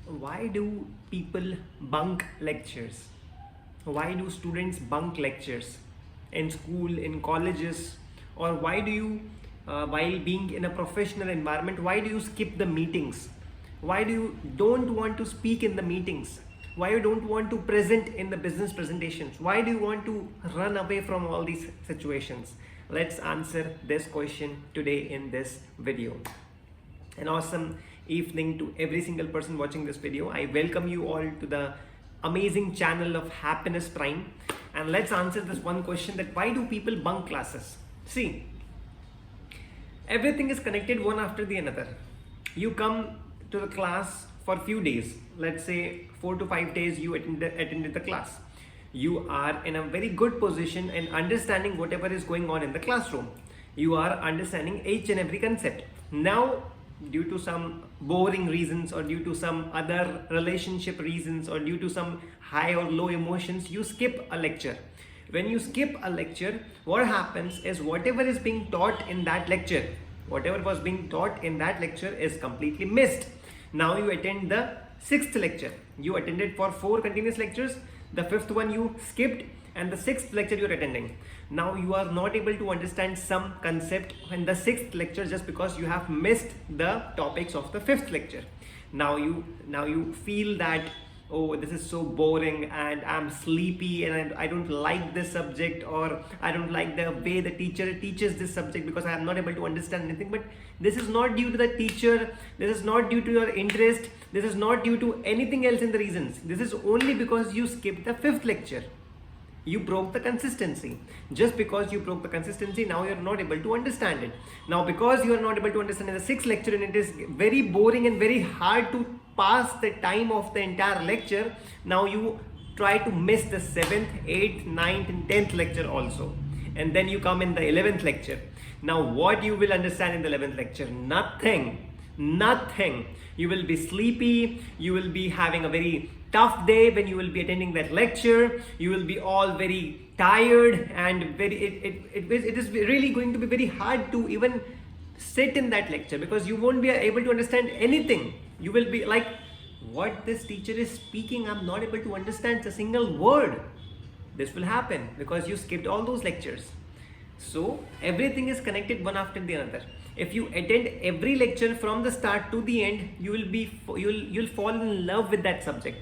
Why do people bunk lectures? Why do students bunk lectures in school, in colleges? Or why do you, while being in a professional environment, why do you skip the meetings? Why do you don't want to speak in the meetings? Why you don't want to present in the business presentations? Why do you want to run away from all these situations? Let's answer this question today in this video. An awesome evening to every single person watching this video. I welcome you all to the amazing channel of Happiness Prime, and let's answer this one question, that why do people bunk classes? See, everything is connected one after the another. You come to the class for few days, let's say 4 to 5 days you attended the class. You are in a very good position in understanding whatever is going on in the classroom. You are understanding each and every concept. Now, due to some boring reasons, or due to some other relationship reasons, or due to some high or low emotions, you skip a lecture. When you skip a lecture, what happens is whatever is being taught in that lecture, whatever was being taught in that lecture is completely missed. Now you attend the sixth lecture. You attended for 4 continuous lectures. The 5th one you skipped, and the 6th lecture you are attending. Now you are not able to understand some concept in the 6th lecture just because you have missed the topics of the 5th lecture. Now you feel that, oh, this is so boring and I'm sleepy and I don't like this subject, or I don't like the way the teacher teaches this subject because I am not able to understand anything. But this is not due to the teacher, this is not due to your interest, this is not due to anything else in the reasons. This is only because you skipped the 5th lecture. You broke the consistency. Just because you broke the consistency, now you're not able to understand it. Now, because you are not able to understand in the 6th lecture, and it is very boring and very hard to pass the time of the entire lecture, now you try to miss the 7th, 8th, 9th and 10th lecture also. And then you come in the 11th lecture. Now what you will understand in the 11th lecture? Nothing. You will be sleepy, you will be having a very tough day when you will be attending that lecture. You will be all very tired, and it is really going to be very hard to even sit in that lecture, because you won't be able to understand anything. You will be like, what this teacher is speaking, I'm not able to understand a single word. This will happen because you skipped all those lectures. So everything is connected one after the other. If you attend every lecture from the start to the end, you'll fall in love with that subject.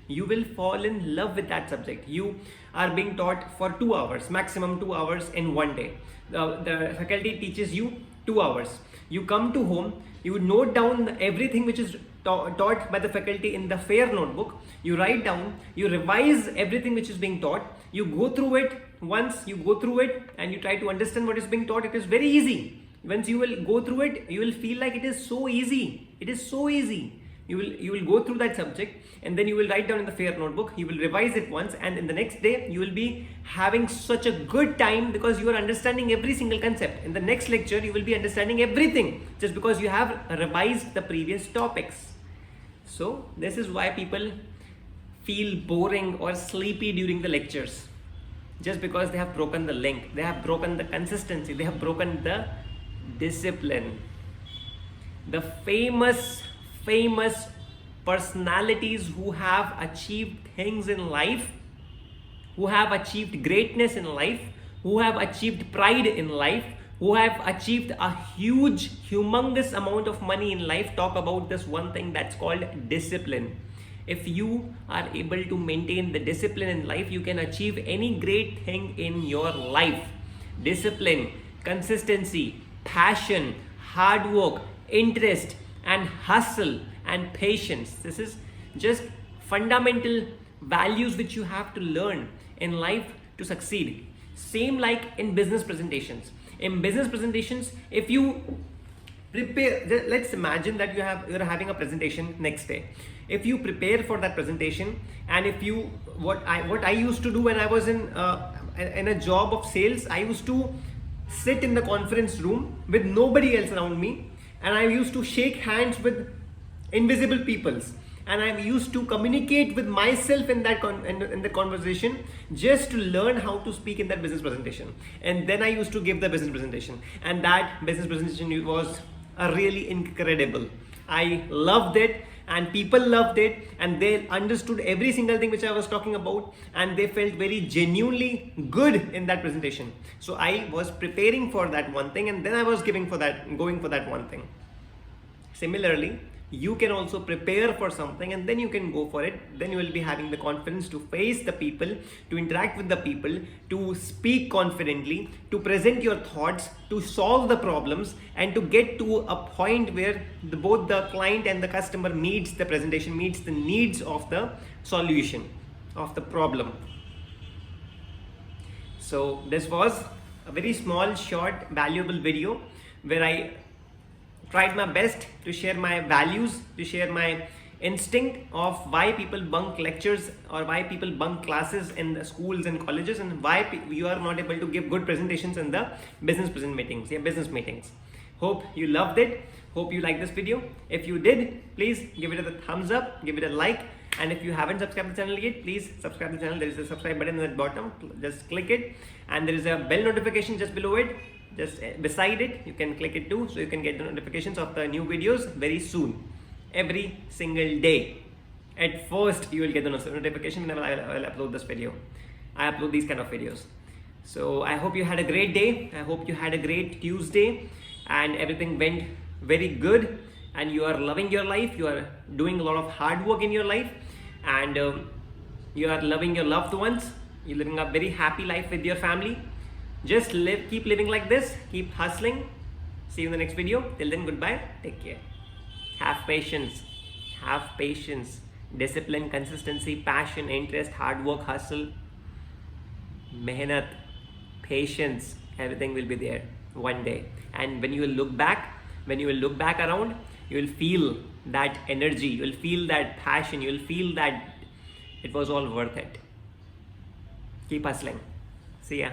You will fall in love with that subject. You are being taught for 2 hours, maximum 2 hours in one day. The faculty teaches you 2 hours. You come to home, you note down everything which is taught by the faculty in the fair notebook. You write down, you revise everything which is being taught. You go through it. Once you go through it and you try to understand what is being taught, it is very easy. Once you will go through it, you will feel like it is so easy. It is so easy. You will go through that subject, and then you will write down in the fair notebook. You will revise it once, and in the next day you will be having such a good time because you are understanding every single concept. In the next lecture you will be understanding everything just because you have revised the previous topics. So this is why people feel boring or sleepy during the lectures, just because they have broken the link, they have broken the consistency, they have broken the discipline. The famous personalities who have achieved things in life, who have achieved greatness in life, who have achieved pride in life, who have achieved a humongous amount of money in life, talk about this one thing that's called discipline. If you are able to maintain the discipline in life, you can achieve any great thing in your life. Discipline, consistency, passion, hard work, interest and hustle and patience. This is just fundamental values which you have to learn in life to succeed. Same like in business presentations. In business presentations, if you prepare, let's imagine that you're having a presentation next day. If you prepare for that presentation, and if you what I used to do when I was in a job of sales, I used to sit in the conference room with nobody else around me, and I used to shake hands with invisible peoples, and I used to communicate with myself in that in the conversation, just to learn how to speak in that business presentation. And then I used to give the business presentation, and that business presentation was really incredible. I loved it and people loved it, and they understood every single thing which I was talking about, and they felt very genuinely good in that presentation. So I was preparing for that one thing, and then I was going for that one thing. Similarly, you can also prepare for something and then you can go for it. Then you will be having the confidence to face the people, to interact with the people, to speak confidently, to present your thoughts, to solve the problems, and to get to a point where both the client and the customer meets the presentation, meets the needs of the solution of the problem. So this was a very small, short, valuable video where I tried my best to share my values, to share my instinct of why people bunk lectures or why people bunk classes in the schools and colleges, and why you are not able to give good presentations in the business meetings. Hope you loved it. Hope you liked this video. If you did, please give it a thumbs up, give it a like, and if you haven't subscribed to the channel yet, please subscribe to the channel. There is a subscribe button at the bottom, just click it, and there is a bell notification just below it. Just beside it, you can click it too, so you can get the notifications of the new videos very soon, every single day. At first, you will get the notification whenever I will upload this video. I upload these kind of videos. So I hope you had a great day. I hope you had a great Tuesday, and everything went very good, and you are loving your life. You are doing a lot of hard work in your life, and you are loving your loved ones. You're living a very happy life with your family. Just keep living like this, keep hustling. See you in the next video. Till then, goodbye, take care. Have patience, discipline, consistency, passion, interest, hard work, hustle, mehnat, patience, everything will be there one day. And when you will look back around, you will feel that energy, you will feel that passion, you will feel that it was all worth it. Keep hustling. See ya.